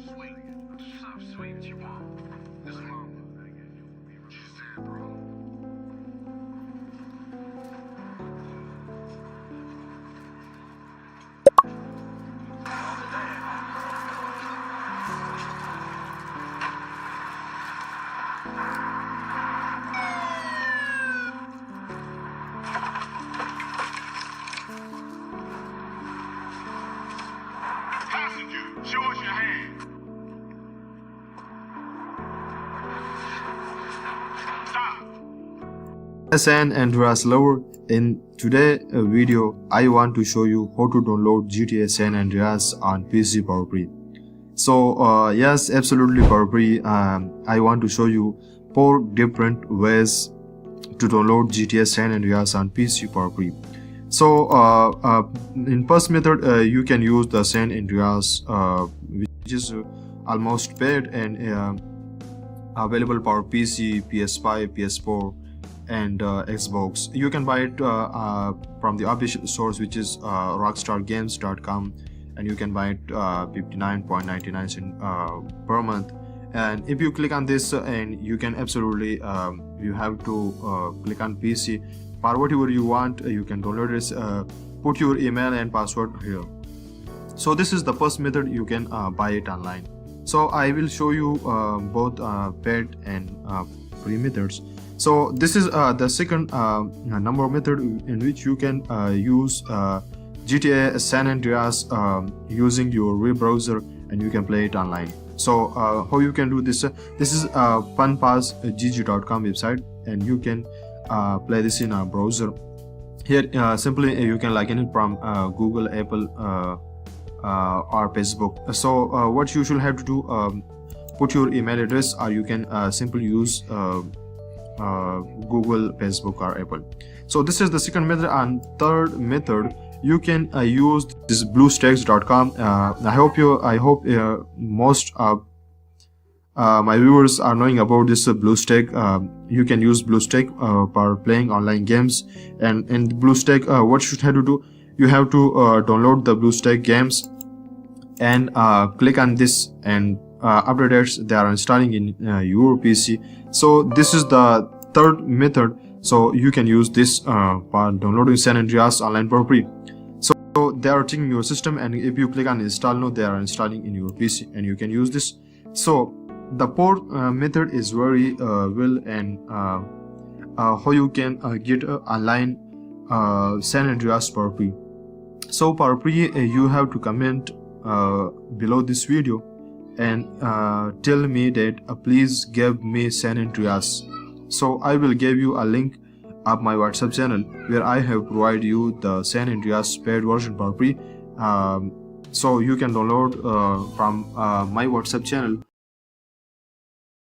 sweet. So sweet that you want. This mama. She said, bro. Passenger, show us your hand. Stop. And Andreas lover. In today's video, I want to show you how to download GTA San Andreas on PC for free. So yes, absolutely for free. I want to show you 4 different ways to download GTA San Andreas on PC for free. So in first method, you can use the San Andreas, which is almost paid and available for PC, PS5, PS4 and Xbox. You can buy it from the official source, which is rockstargames.com, and you can buy it 59.99 cents per month. And if you click on this, and you can absolutely you have to click on PC for whatever you want. You can download this, put your email and password here. So this is the first method. You can buy it online. So I will show you both paid and free methods. So this is the second number method, in which you can use GTA San Andreas using your web browser, and you can play it online. So how you can do this? This is funpassgg.com website, and you can play this in a browser. Here simply you can log in from Google, Apple or Facebook. So what you should have to do, put your email address, or you can simply use Google, Facebook or Apple. So this is the second method. And third method, you can use this bluestacks.com. I hope most of my viewers are knowing about this BlueStack. You can use BlueStack for playing online games. And in BlueStack, what you should have to do, you have to download the BlueStack games and click on this, and after that they are installing in your PC. So this is the third method. So you can use this for downloading San Andreas online for free. So they are checking your system, and if you click on install now, they are installing in your PC, and you can use this. So the fourth method is very well, and how you can get online San Andreas for free. So for free, you have to comment below this video and tell me that please give me San Andreas. So I will give you a link of my WhatsApp channel, where I have provided you the San Andreas paid version for free. So you can download from my WhatsApp channel.